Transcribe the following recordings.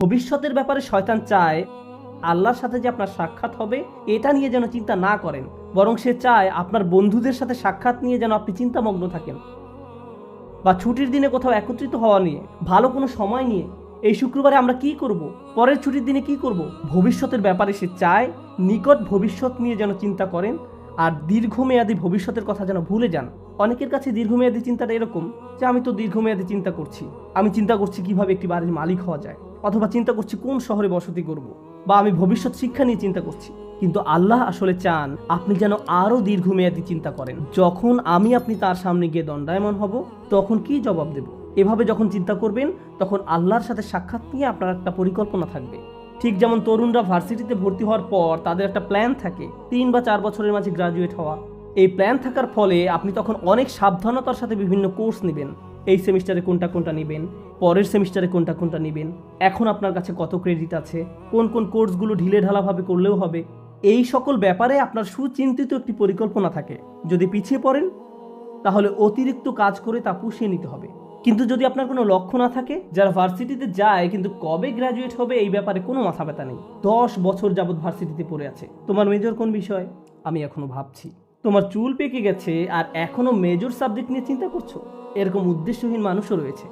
ভবিষ্যতের ব্যাপারে শয়তান চায় আল্লাহর সাথে যে আপনার সাক্ষাৎ হবে এটা নিয়ে যেন চিন্তা না করেন, বরং সে চায় আপনার বন্ধুদের সাথে সাক্ষাৎ নিয়ে যেন আপনি চিন্তামগ্ন থাকেন, বা ছুটির দিনে কোথাও একত্রিত হওয়া নিয়ে, ভালো কোনো সময় নিয়ে, এই শুক্রবারে আমরা কি করব, পরের ছুটির দিনে কি করব। ভবিষ্যতের ব্যাপারে সে চায় নিকট ভবিষ্যৎ নিয়ে যেন চিন্তা করেন, আর দীর্ঘমেয়াদী ভবিষ্যতের কথা যেন ভুলে যান। অনেকের কাছে দীর্ঘমেয়াদী চিন্তাটা এরকম যে আমি তো দীর্ঘমেয়াদী চিন্তা করছি, আমি চিন্তা করছি কিভাবে একটি বাড়ির মালিক হওয়া যায়, অথবা চিন্তা করছি কোন শহরে বসতি করব, বা আমি ভবিষ্যৎ শিক্ষা নিয়ে চিন্তা করছি। কিন্তু আল্লাহ আসলে চান আপনি যেন আরো দীর্ঘমেয়াদী চিন্তা করেন। যখন আপনি তার সামনে গিয়ে দণ্ডায়মান হব, তখন কি জবাব দেব, এভাবে যখন চিন্তা করবেন, তখন আল্লাহর সাথে সাক্ষাৎ নিয়ে আপনার একটা পরিকল্পনা থাকবে। ঠিক যেমন তরুণরা ভার্সিটিতে ভর্তি হওয়ার পর তাদের একটা প্ল্যান থাকে 3 বা 4 বছরের মাঝে গ্রাজুয়েট হওয়া। এই প্ল্যান থাকার ফলে আপনি তখন অনেক সাবধানতার সাথে বিভিন্ন কোর্স নেবেন। এই সেমিস্টারে কোনটা কোনটা নেবেন, পরের সেমিস্টারে কোনটা কোনটা নেবেন, এখন আপনার কাছে কত ক্রেডিট আছে, কোন কোন কোর্সগুলো ঢিলে ঢালাভাবে করলেও হবে, এই সকল ব্যাপারে আপনার সুচিন্তিত একটি পরিকল্পনা থাকে। যদি পিছিয়ে পড়েন, তাহলে অতিরিক্ত কাজ করে তা পুষিয়ে নিতে হবে। কিন্তু যদি আপনার কোনো লক্ষ্য না থাকে, যারা ভার্সিটিতে যায় কিন্তু কবে গ্র্যাজুয়েট হবে এই ব্যাপারে কোনো মাথা ব্যথা নেই, 10 বছর যাবৎ ভার্সিটিতে পড়ে আছে। তোমার মেজর কোন বিষয়, আমি এখনো ভাবছি। তোমার চুল পেকে গেছে আর এখনো মেজর সাবজেক্ট নিয়ে চিন্তা করছো। এরকম উদ্দেশ্যহীন মানুষও রয়েছে।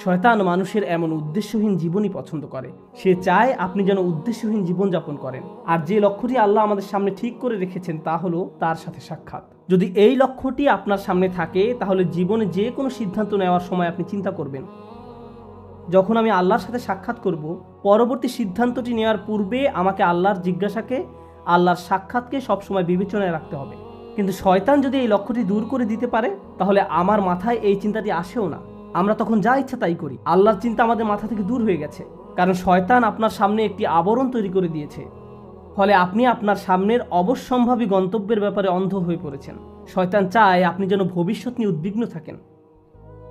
শয়তান মানুষের এমন উদ্দেশ্যহীন জীবনই পছন্দ করে। সে চায় আপনি যেন উদ্দেশ্যহীন জীবন যাপন করেন। আর যে লক্ষ্যটি আল্লাহ আমাদের সামনে ঠিক করে রেখেছেন তা হলো তার সাথে সাক্ষাৎ। যদি এই লক্ষ্যটি আপনার সামনে থাকে, তাহলে জীবনে যে কোনো সিদ্ধান্ত নেওয়ার সময় আপনি চিন্তা করবেন, যখন আমি আল্লাহর সাথে সাক্ষাৎ করব, পরবর্তী সিদ্ধান্তটি নেওয়ার পূর্বে আমাকে আল্লাহর জিজ্ঞাসাকে, আল্লাহর সাক্ষাৎকে সবসময় বিবেচনায় রাখতে হবে। কিন্তু শয়তান যদি এই লক্ষ্যটি দূর করে দিতে পারে, তাহলে আমার মাথায় এই চিন্তাটি আসেও না। আমরা তখন যা ইচ্ছা তাই করি। আল্লাহর চিন্তা আমাদের মাথা থেকে দূর হয়ে গেছে, কারণ শয়তান আপনার সামনে একটি আবরণ তৈরি করে দিয়েছে। ফলে আপনি আপনার সামনের অবশ্যম্ভাবী গন্তব্যের ব্যাপারে অন্ধ হয়ে পড়েছেন। শয়তান চায় আপনি যেন ভবিষ্যৎ নিয়ে উদ্বিগ্ন থাকেন।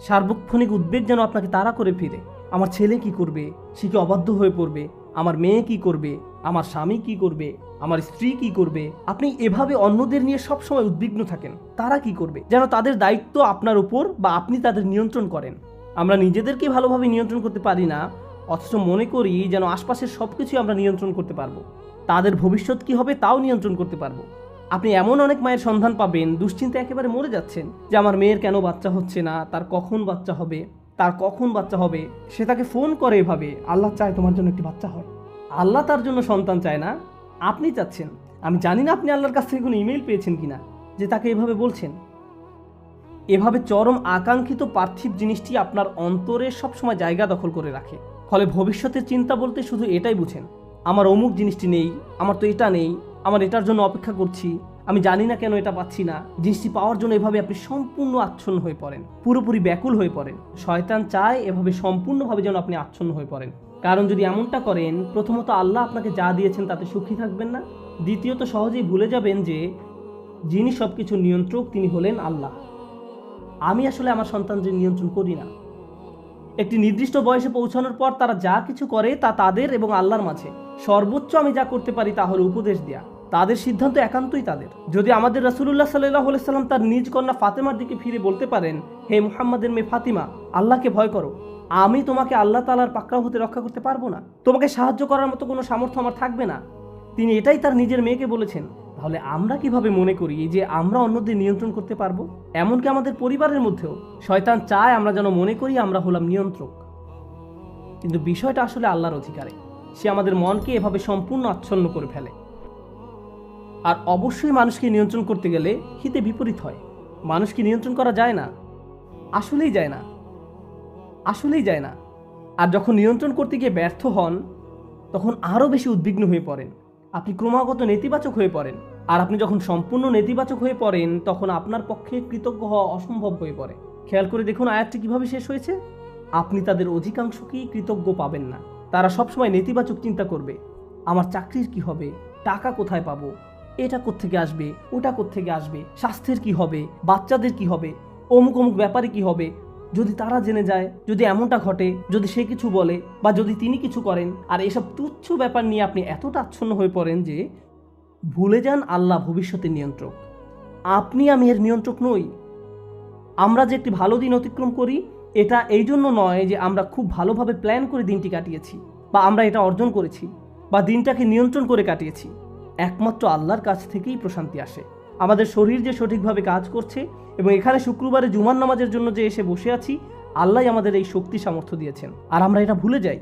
সার্বক্ষণিক উদ্বেগ যেন আপনাকে তাড়া করে ফিরে। আমার ছেলে কি করবে, সে কি অবাধ্য হয়ে পড়বে, আমার মেয়ে কি করবে, আমার স্বামী কি করবে, আমার স্ত্রী কি করবে। আপনি এভাবে অন্যদের নিয়ে সবসময় উদ্বিগ্ন থাকেন, তারা কি করবে, যেন তাদের দায়িত্ব আপনার উপর বা আপনি তাদের নিয়ন্ত্রণ করেন। আমরা নিজেদেরকে ভালোভাবে নিয়ন্ত্রণ করতে পারি না, অথচ মনে করি যেন আশপাশের সবকিছু আমরা নিয়ন্ত্রণ করতে পারবো। তাদের ভবিষ্যৎ কি হবে তাও নিয়ন্ত্রণ করতে পারবো। আপনি এমন অনেক মায়ের সন্ধান পাবেন দুশ্চিন্তা একেবারে মরে যাচ্ছেন যে আমার মেয়ের কেন বাচ্চা হচ্ছে না, তার কখন বাচ্চা হবে। সে তাকে ফোন করে এভাবে, আল্লাহ চায় তোমার জন্য একটি বাচ্চা হয়। আল্লাহ তার জন্য সন্তান চায় না, আপনি চাচ্ছেন। আমি জানি না আপনি আল্লাহর কাছ থেকে কোনো ইমেল পেয়েছেন কিনা যে তাকে এভাবে বলছেন। এভাবে চরম আকাঙ্ক্ষিত পার্থিব জিনিসটি আপনার অন্তরে সবসময় জায়গা দখল করে রাখে। ফলে ভবিষ্যতের চিন্তা বলতে শুধু এটাই বুঝেন, আমার অমুক জিনিসটি নেই, আমার তো এটা নেই, আমার এটার জন্য অপেক্ষা করছি, আমি জানি না কেন এটা পাচ্ছি না। জিনিসটি পাওয়ার জন্য এভাবে আপনি সম্পূর্ণ আচ্ছন্ন হয়ে পড়েন, পুরোপুরি ব্যাকুল হয়ে পড়েন। শয়তান চায় এভাবে সম্পূর্ণভাবে যেন আপনি আচ্ছন্ন হয়ে পড়েন। কারণ যদি এমনটা করেন, প্রথমত আল্লাহ আপনাকে যা দিয়েছেন তাতে সুখী থাকবেন না, দ্বিতীয়ত সহজেই ভুলে যাবেন যে যিনি সবকিছু নিয়ন্ত্রক তিনি হলেন আল্লাহ। আমি আসলে আমার সন্তানদের নিয়ন্ত্রণ করি না। একটি নির্দিষ্ট বয়সে পৌঁছানোর পর তারা যা কিছু করে তা তাদের এবং আল্লাহর মাঝে। সর্বোচ্চ আমি যা করতে পারি তা হলো উপদেশ দেয়া, তাদের সিদ্ধান্ত একান্তই তাদের। যদি আমাদের রাসূলুল্লাহ সাল্লাল্লাহু আলাইহি সাল্লাম তার নিজ কন্যা ফাতেমার দিকে ফিরে বলতে পারেন, হে মুহাম্মাদের মেয়ে ফাতিমা, আল্লাহকে ভয় করো, আমি তোমাকে আল্লাহ তাআলার পাকড়াও হতে রক্ষা করতে পারবো না, তোমাকে সাহায্য করার মতো কোনো সামর্থ্য আমার থাকবে না, তিনি এটাই তার নিজের মেয়েকে বলেছেন। তাহলে আমরা কিভাবে মনে করি যে আমরা অন্যদের নিয়ন্ত্রণ করতে পারবো? এমনকি আমাদের পরিবারের মধ্যেও শয়তান চায় আমরা যেন মনে করি আমরা হলাম নিয়ন্ত্রক। কিন্তু বিষয়টা আসলে আল্লাহর অধিকারে। সে আমাদের মনকে এভাবে সম্পূর্ণ আচ্ছন্ন করে ফেলে। আর অবশ্যই মানুষকে নিয়ন্ত্রণ করতে গেলে হিতে বিপরীত হয়। মানুষকে নিয়ন্ত্রণ করা যায় না, আসলেই যায় না। আর যখন নিয়ন্ত্রণ করতে গিয়ে ব্যর্থ হন, তখন আরও বেশি উদ্বিগ্ন হয়ে পড়েন। আপনি ক্রমাগত নেতিবাচক হয়ে পড়েন। আর আপনি যখন সম্পূর্ণ নেতিবাচক হয়ে পড়েন, তখন আপনার পক্ষে কৃতজ্ঞ হওয়া অসম্ভব হয়ে পড়ে। খেয়াল করে দেখুন আয়াতটি কিভাবে শেষ হয়েছে। আপনি তাদের অধিকাংশকেই কৃতজ্ঞ পাবেন না। তারা সবসময় নেতিবাচক চিন্তা করবে। আমার চাকরির কি হবে, টাকা কোথায় পাবো, এটা কোত্থেকে আসবে, ওটা কোত্থেকে আসবে, স্বাস্থ্যের কি হবে, বাচ্চাদের কি হবে, অমুক অমুক ব্যাপারে কি হবে, যদি তারা জেনে যায়, যদি এমনটা ঘটে, যদি সে কিছু বলে বা যদি তিনি কিছু করেন। আর এসব তুচ্ছ ব্যাপার নিয়ে আপনি এতটা আচ্ছন্ন হয়ে পড়েন যে ভুলে যান আল্লাহ ভবিষ্যতের নিয়ন্ত্রক। আমি এর নিয়ন্ত্রক নই। আমরা যে একটি ভালো দিন অতিক্রম করি, এটা এই জন্য নয় যে আমরা খুব ভালোভাবে প্ল্যান করে দিনটি কাটিয়েছি। বা আমরা এটা অর্জন করেছি বা দিনটাকে নিয়ন্ত্রণ করে কাটিয়েছি, একমাত্র আল্লাহর কাছ থেকেই প্রশান্তি আসে। আমাদের শরীর যে সঠিকভাবে কাজ করছে এবং এখানে শুক্রবারে জুমার নামাজের জন্য যে এসে বসে আছি, আল্লাহ আমাদের এই শক্তি সামর্থ্য দিয়েছেন। আর আমরা এটা ভুলে যাই।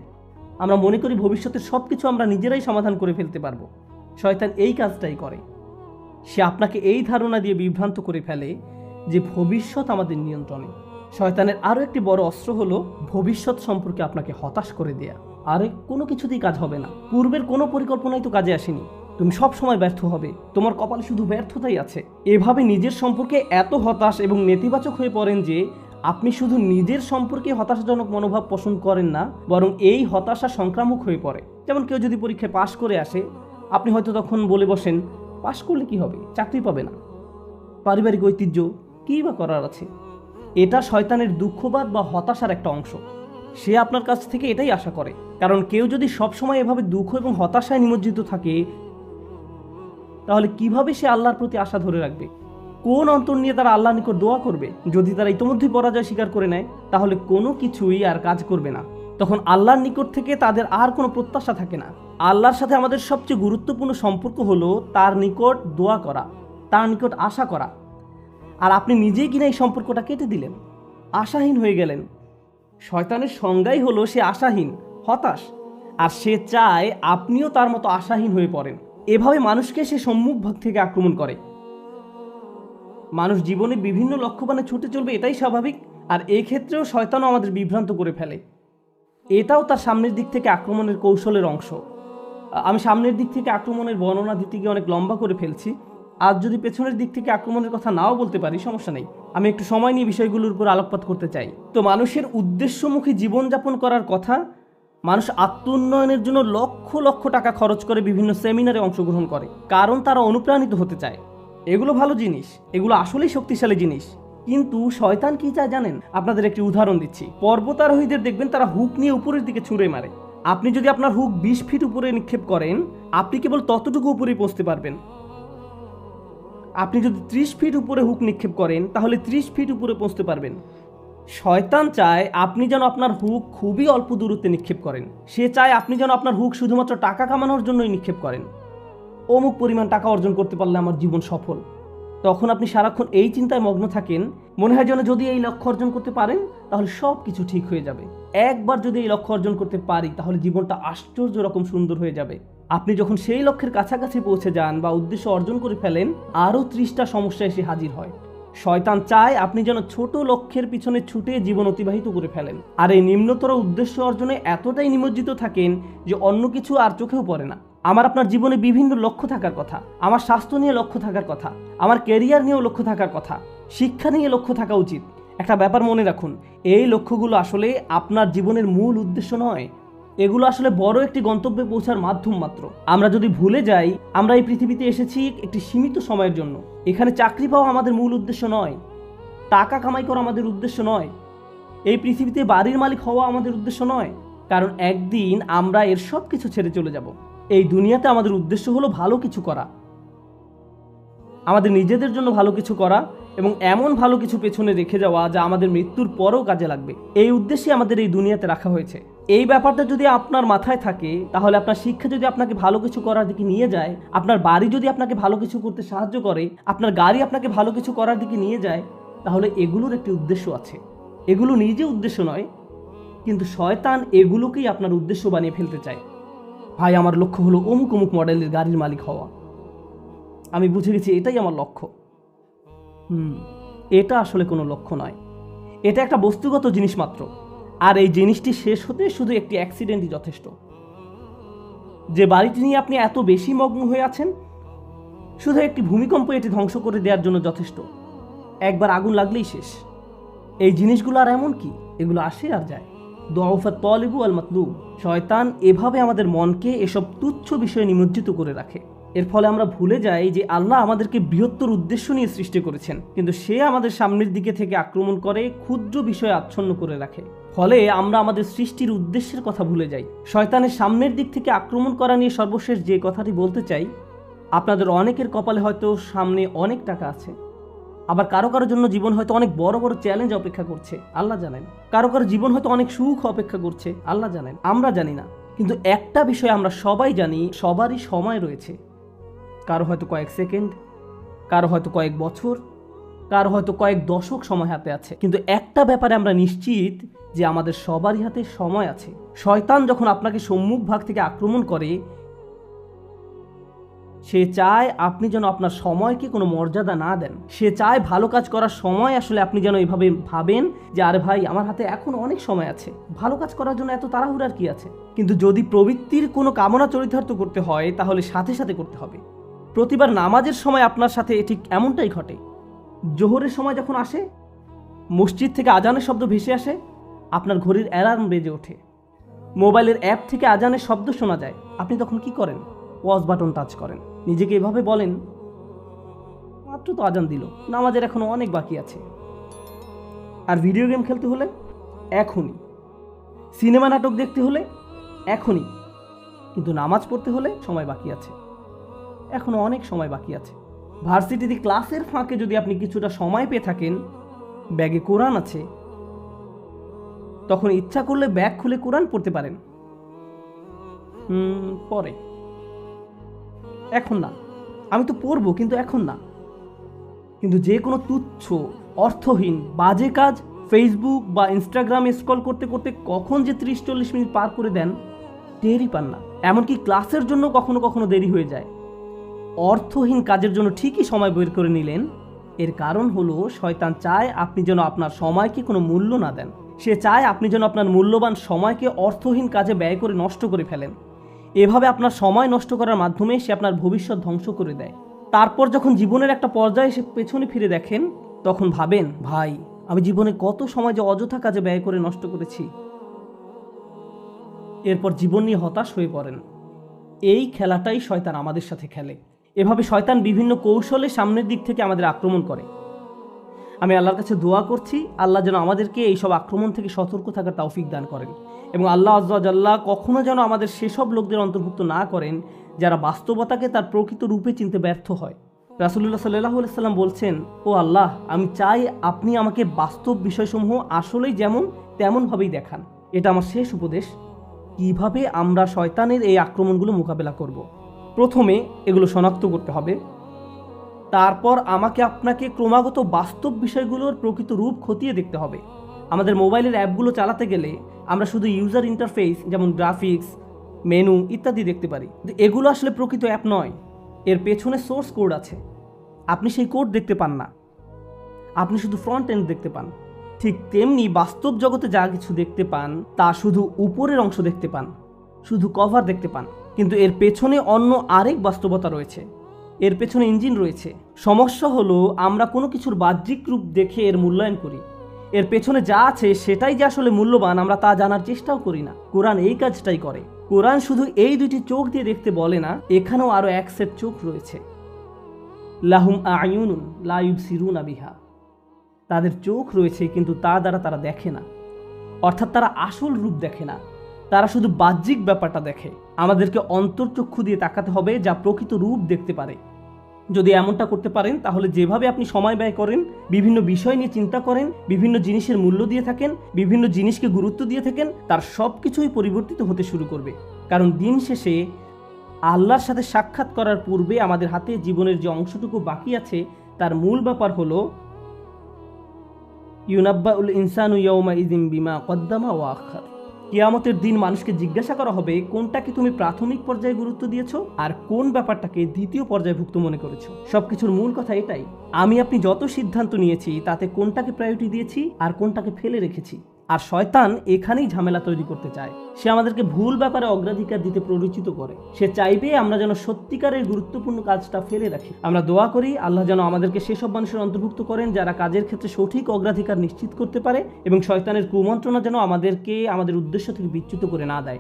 আমরা মনে করি ভবিষ্যতের সব কিছু আমরা নিজেরাই সমাধান করে ফেলতে পারবো। শয়তান এই কাজটাই করে। সে আপনাকে এই ধারণা দিয়ে বিভ্রান্ত করে ফেলে যে ভবিষ্যৎ আমাদের নিয়ন্ত্রণে। শয়তানের আরও একটি বড় অস্ত্র হলো ভবিষ্যৎ সম্পর্কে আপনাকে হতাশ করে দেয়া। আরে কোনো কিছুতেই কাজ হবে না, পূর্বের কোনো পরিকল্পনাই তো কাজে আসেনি, তুমি সব সময় ব্যর্থ হবে, তোমার কপালে শুধু ব্যর্থতাই আছে। এভাবে নিজের সম্পর্কে এত হতাশ এবং নেতিবাচক হয়ে পড়েন যে আপনি শুধু নিজের সম্পর্কে হতাশাজনক মনোভাব পোষণ করেন না, বরং এই হতাশা সংক্রামক হয়ে পড়ে। যেমন কেউ যদি পরীক্ষায় পাশ করে আসে, আপনি হয়তো তখন বলে বসেন, পাশ করলে কি হবে, চাকরি পাবে না, পারিবারিক ঐতিহ্য, কী বা করার আছে। এটা শয়তানের দুঃখবাদ বা হতাশার একটা অংশ। সে আপনার কাছ থেকে এটাই আশা করে। কারণ কেউ যদি সবসময় এভাবে দুঃখ এবং হতাশায় নিমজ্জিত থাকে, তাহলে কিভাবে সে আল্লাহর প্রতি আশা ধরে রাখবে? কোন অন্তর নিয়ে তারা আল্লাহর নিকট দোয়া করবে? যদি তারা ইতিমধ্যেই পরাজয় স্বীকার করে নেয়, তাহলে কোনো কিছুই আর কাজ করবে না। তখন আল্লাহর নিকট থেকে তাদের আর কোনো প্রত্যাশা থাকে না। আল্লাহর সাথে আমাদের সবচেয়ে গুরুত্বপূর্ণ সম্পর্ক হলো তার নিকট দোয়া করা, তার নিকট আশা করা। আর আপনি নিজেই কিনা এই সম্পর্কটা কেটে দিলেন, আশাহীন হয়ে গেলেন। শয়তানের সংজ্ঞাই হলো সে আশাহীন, হতাশ, আর সে চায় আপনিও তার মতো আশাহীন হয়ে পড়েন। এভাবে মানুষকে সে সম্মুখ ভাগ থেকে আক্রমণ করে। মানুষ জীবনে বিভিন্ন লক্ষ্যবানে ছুটে চলবে, এটাই স্বাভাবিক। আর এই ক্ষেত্রেও শয়তানও আমাদের বিভ্রান্ত করে ফেলে। এটাও তার সামনের দিক থেকে আক্রমণের কৌশলের অংশ। আমি সামনের দিক থেকে আক্রমণের বর্ণনা দিতে গিয়ে অনেক লম্বা করে ফেলছি। আজ যদি পেছনের দিক থেকে আক্রমণের কথা নাও বলতে পারি, সমস্যা নেই, আমি একটু সময় নিয়ে বিষয়গুলোর উপর আলোকপাত করতে চাই। তো মানুষের উদ্দেশ্যমুখী জীবনযাপন করার কথা। মানুষ আত্ম উন্নয়নের জন্য লক্ষ লক্ষ টাকা খরচ করে বিভিন্ন সেমিনারে অংশগ্রহণ করে, কারণ তারা অনুপ্রাণিত হতে চায়। এগুলো ভালো জিনিস, এগুলো আসলেই শক্তিশালী জিনিস। কিন্তু শয়তান কি চায় জানেন? আপনাদের একটি উদাহরণ দিচ্ছি। পর্বতারোহীদের দেখবেন তারা হুক নিয়ে উপরের দিকে ছুঁড়ে মারে। আপনি যদি আপনার হুক 20 ফিট উপরে নিক্ষেপ করেন, আপনি কেবল ততটুকু উপরেই পৌঁছতে পারবেন। আপনি যদি 30 ফিট উপরে হুক নিক্ষেপ করেন, তাহলে 30 ফিট উপরে পৌঁছতে পারবেন। শয়তান চায় আপনি যেন আপনার হুক খুবই অল্প দূরত্বে নিক্ষেপ করেন। সে চায় আপনি যেন আপনার হুক শুধুমাত্র টাকা কামানোর জন্যই নিক্ষেপ করেন। অমুক পরিমাণ টাকা অর্জন করতে পারলে আমার জীবন সফল। তখন আপনি সারাক্ষণ এই চিন্তায় মগ্ন থাকেন, মনে হয় যেন যদি এই লক্ষ্য অর্জন করতে পারেন তাহলে সব কিছু ঠিক হয়ে যাবে। একবার যদি এই লক্ষ্য অর্জন করতে পারি, তাহলে জীবনটা আশ্চর্য রকম সুন্দর হয়ে যাবে। আপনি যখন সেই লক্ষ্যের কাছাকাছি পৌঁছে যান বা উদ্দেশ্য অর্জন করে ফেলেন, আরও 30টা সমস্যা এসে হাজির হয়। শয়তান চায় আপনি যেন ছোট লক্ষ্যের পিছনে ছুটে জীবন অতিবাহিত করে ফেলেন, আর এই নিম্নতর উদ্দেশ্য অর্জনে এতটাই নিমজ্জিত থাকেন যে অন্য কিছু আর চোখেও পড়ে না। আমার আপনার জীবনে বিভিন্ন লক্ষ্য থাকার কথা, আমার স্বাস্থ্য নিয়ে লক্ষ্য থাকার কথা, আমার ক্যারিয়ার নিয়েও লক্ষ্য থাকার কথা, শিক্ষা নিয়ে লক্ষ্য থাকা উচিত। একটা ব্যাপার মনে রাখুন, এই লক্ষ্যগুলো আসলে আপনার জীবনের মূল উদ্দেশ্য নয়। এগুলো আসলে বড় একটি গন্তব্যে পৌঁছার মাধ্যম মাত্র। আমরা যদি ভুলে যাই আমরা এই পৃথিবীতে এসেছি একটি সীমিত সময়ের জন্য, এখানে চাকরি পাওয়া আমাদের মূল উদ্দেশ্য নয়, টাকা কামাই করা আমাদের উদ্দেশ্য নয়, এই পৃথিবীতে বাড়ির মালিক হওয়া আমাদের উদ্দেশ্য নয়। কারণ একদিন আমরা এর সব কিছু ছেড়ে চলে যাব। এই দুনিয়াতে আমাদের উদ্দেশ্য হলো ভালো কিছু করা, আমাদের নিজেদের জন্য ভালো কিছু করা এবং এমন ভালো কিছু পেছনে রেখে যাওয়া যা আমাদের মৃত্যুর পরেও কাজে লাগবে। এই উদ্দেশ্যে আমাদের এই দুনিয়াতে রাখা হয়েছে। এই ব্যাপারটা যদি আপনার মাথায় থাকে, তাহলে আপনার শিক্ষা যদি আপনাকে ভালো কিছু করার দিকে নিয়ে যায়, আপনার বাড়ি যদি আপনাকে ভালো কিছু করতে সাহায্য করে, আপনার গাড়ি আপনাকে ভালো কিছু করার দিকে নিয়ে যায়, তাহলে এগুলোর একটি উদ্দেশ্য আছে। এগুলো নিজে উদ্দেশ্য নয়, কিন্তু শয়তান এগুলোকেই আপনার উদ্দেশ্য বানিয়ে ফেলতে চায়। ভাই, আমার লক্ষ্য হলো অমুক অমুক মডেলের গাড়ির মালিক হওয়া। আমি বুঝে গেছি এটাই আমার লক্ষ্য। এটা আসলে কোনো লক্ষ্য নয়, এটা একটা বস্তুগত জিনিস মাত্র। আর এই জিনিসটি শেষ হতে শুধু একটি অ্যাক্সিডেন্টই যথেষ্ট। যে বাড়িটি নিয়ে আপনি এত বেশি মগ্ন হয়ে আছেন, শুধু একটি ভূমিকম্প এটি ধ্বংস করে দেওয়ার জন্য যথেষ্ট। একবার আগুন লাগলেই শেষ। এই জিনিসগুলো আর এমন কি, এগুলো আসে আর যায়। দুআফাত তালিবু আল মাতলুব। শয়তান এভাবে আমাদের মনকে এসব তুচ্ছ বিষয়ে নিমজ্জিত করে রাখে। এর ফলে আমরা ভুলে যাই যে আল্লাহ আমাদেরকে বৃহত্তর উদ্দেশ্য নিয়ে সৃষ্টি করেছেন, কিন্তু সে আমাদের সামনের দিকে থেকে আক্রমণ করে ক্ষুদ্র বিষয়ে আচ্ছন্ন করে রাখে। ফলে আমরা আমাদের সৃষ্টির উদ্দেশ্যের কথা ভুলে যাই। শয়তানের সামনের দিক থেকে আক্রমণ করা নিয়ে সর্বশেষ যে কথাটি বলতে চাই, আপনাদের অনেকের কপালে হয়তো সামনে অনেক টাকা আছে, আবার কারো কারোর জন্য জীবন হয়তো অনেক বড় বড় চ্যালেঞ্জ অপেক্ষা করছে, আল্লাহ জানেন। কারো কারো জীবন হয়তো অনেক সুখ অপেক্ষা করছে, আল্লাহ জানেন, আমরা জানি না। কিন্তু একটা বিষয় আমরা সবাই জানি, সবারই সময় রয়েছে। কারো হয়তো কয়েক সেকেন্ড, কারো হয়তো কয়েক বছর, কারো হয়তো কয়েক দশক সময় হাতে আছে। কিন্তু একটা ব্যাপারে আমরা নিশ্চিত যে আমাদের সবারই হাতে সময় আছে। শয়তান যখন আপনাকে সম্মুখ ভাগ থেকে আক্রমণ করে, সে চায় আপনি যেন আপনার সময়কে কোনো মর্যাদা না দেন। সে চায় ভালো কাজ করার সময় আসলে আপনি যেন এভাবে ভাবেন যে আরে ভাই, আমার হাতে এখন অনেক সময় আছে, ভালো কাজ করার জন্য এত তাড়াহুড়ার কি আছে। কিন্তু যদি প্রবৃত্তির কোনো কামনা চরিতার্থ করতে হয় তাহলে সাথে সাথে করতে হবে। প্রতিবার নামাজের সময় আপনার সাথে ঠিক এমনটাই ঘটে। জোহরের সময় যখন আসে, মসজিদ থেকে আজানের শব্দ ভেসে আসে, আপনার ঘড়ির অ্যালার্ম বেজে ওঠে, মোবাইলের অ্যাপ থেকে আজানের শব্দ শোনা যায়, আপনি তখন কি করেন? পজ বাটন টাচ করেন, নিজেকে এভাবে বলেন মাত্র তো আজান দিল, নামাজের এখনো অনেক বাকি আছে। আর ভিডিও গেম খেলতে হলে এখনই, সিনেমা নাটক দেখতে হলে এখনই, কিন্তু নামাজ পড়তে হলে সময় বাকি আছে, এখনো অনেক সময় বাকি আছে। ভার্সিটিতে ক্লাসের ফাঁকে যদি আপনি কিছুটা সময় পেয়ে থাকেন, ব্যাগে কোরআন আছে, তখন ইচ্ছা করলে ব্যাগ খুলে কোরআন পড়তে পারেন। পরে, এখন না, আমি তো পড়বো কিন্তু এখন না। কিন্তু যে কোনো তুচ্ছ, অর্থহীন, বাজে কাজ ফেসবুক বা ইনস্টাগ্রামে স্ক্রল করতে করতে কখন যে 30-40 মিনিট পার করে দেন টেরই পান না। এমনকি ক্লাসের জন্য কখনো কখনো দেরি হয়ে যায়। অর্থহীন কাজের জন্য ঠিকই সময় বের করে নিলেন, এর কারণ হলো শয়তান চায় আপনি যেন আপনার সময়কে কোনো মূল্য না দেন। সে চায় আপনি যেন আপনার মূল্যবান সময়কে অর্থহীন কাজে ব্যয় করে নষ্ট করে ফেলেন। এভাবে আপনার সময় নষ্ট করার মাধ্যমে সে আপনার ভবিষ্যৎ ধ্বংস করে দেয়। তারপর যখন জীবনের একটা পর্যায়ে এসে পেছনে ফিরে দেখেন, তখন ভাবেন ভাই, আমি জীবনে কত সময় যে অযথা কাজে ব্যয় করে নষ্ট করেছি। এরপর জীবন নিয়ে হতাশ হয়ে পড়েন। এই খেলাটাই শয়তান আমাদের সাথে খেলে। এভাবে শয়তান বিভিন্ন কৌশলে সামনের দিক থেকে আমাদের আক্রমণ করে। আমি আল্লাহর কাছে দোয়া করছি, আল্লাহ যেন আমাদেরকে এইসব আক্রমণ থেকে সতর্ক থাকার তৌফিক দান করেন, এবং আল্লাহ আজ্জা ওয়া জাল্লা কখনো যেন আমাদের সেসব লোকদের অন্তর্ভুক্ত না করেন যারা বাস্তবতাকে তার প্রকৃত রূপে চিনতে ব্যর্থ হয়। রাসূলুল্লাহ সাল্লাল্লাহু আলাইহি সাল্লাম বলছেন, ও আল্লাহ, আমি চাই আপনি আমাকে বাস্তব বিষয়সমূহ আসলেই যেমন তেমনভাবেই দেখান। এটা আমার শেষ উপদেশ। কিভাবে আমরা শয়তানের এই আক্রমণগুলো মোকাবেলা করব? প্রথমে এগুলো শনাক্ত করতে হবে, তারপর আমাকে আপনাকে ক্রমাগত বাস্তব বিষয়গুলোর প্রকৃত রূপ খতিয়ে দেখতে হবে। আমাদের মোবাইলের অ্যাপগুলো চালাতে গেলে আমরা শুধু ইউজার ইন্টারফেস যেমন গ্রাফিক্স, মেনু ইত্যাদি দেখতে পারি, কিন্তু এগুলো আসলে প্রকৃত অ্যাপ নয়। এর পেছনে সোর্স কোড আছে, আপনি সেই কোড দেখতে পান না, আপনি শুধু ফ্রন্ট এন্ড দেখতে পান। ঠিক তেমনি বাস্তব জগতে যা কিছু দেখতে পান তা শুধু উপরের অংশ দেখতে পান, শুধু কভার দেখতে পান, কিন্তু এর পেছনে অন্য আরেক বাস্তবতা রয়েছে, এর পেছনে ইঞ্জিন রয়েছে। সমস্যা হলো আমরা কোনো কিছুর বাহ্যিক রূপ দেখে এর মূল্যায়ন করি, এর পেছনে যা আছে সেটাই যে আসলে মূল্যবান আমরা তা জানার চেষ্টাও করি না। কোরআন এই কাজটাই করে। কোরআন শুধু এই দুইটি চোখ দিয়ে দেখতে বলে না, এখানেও আরো এক সেট চোখ রয়েছে। লাহুম আয়ুনুন লা ইউবসিরুনা বিহা, তাদের চোখ রয়েছে কিন্তু তা দ্বারা তারা দেখে না, অর্থাৎ তারা আসল রূপ দেখে না, তারা শুধু বাহ্যিক ব্যাপারটা দেখে। আমাদেরকে অন্তর্চক্ষু দিয়ে তাকাতে হবে যা প্রকৃত রূপ দেখতে পারে। যদি এমনটা করতে পারেন তাহলে যেভাবে আপনি সময় ব্যয় করেন, বিভিন্ন বিষয় নিয়ে চিন্তা করেন, বিভিন্ন জিনিসের মূল্য দিয়ে থাকেন, বিভিন্ন জিনিসকে গুরুত্ব দিয়ে থাকেন, তার সব কিছুই পরিবর্তিত হতে শুরু করবে। কারণ দিন শেষে আল্লাহর সাথে সাক্ষাৎ করার পূর্বে আমাদের হাতে জীবনের যে অংশটুকু বাকি আছে তার মূল ব্যাপার হলো ইউনাব্বাউল ইনসানু ইয়াউমা ইযিন বিমা কদ্দামা ওয়া আখার। কিয়ামতের দিন মানুষকে জিজ্ঞাসা করা হবে কোনটাকে তুমি প্রাথমিক পর্যায়ে গুরুত্ব দিয়েছো আর কোন ব্যাপারটাকে দ্বিতীয় পর্যায়ভুক্ত মনে করেছো। সবকিছুর মূল কথা এটাই, আমি আপনি যত সিদ্ধান্ত নিয়েছি তাতে কোনটাকে প্রায়োরিটি দিয়েছি আর কোনটাকে ফেলে রেখেছি। আর শয়তান এখানেই ঝামেলা তৈরি করতে চায়। সে আমাদেরকে ভুল ব্যাপারে অগ্রাধিকার দিতে প্ররোচিত করে। সে চাইবে আমরা যেন সত্যিকারের গুরুত্বপূর্ণ কাজটা ফেলে রাখি। আমরা দোয়া করি আল্লাহ যেন আমাদেরকে সেসব মানুষের অন্তর্ভুক্ত করেন যারা কাজের ক্ষেত্রে সঠিক অগ্রাধিকার নিশ্চিত করতে পারে, এবং শয়তানের কুমন্ত্রণা যেন আমাদেরকে আমাদের উদ্দেশ্য থেকে বিচ্যুত করে না দেয়।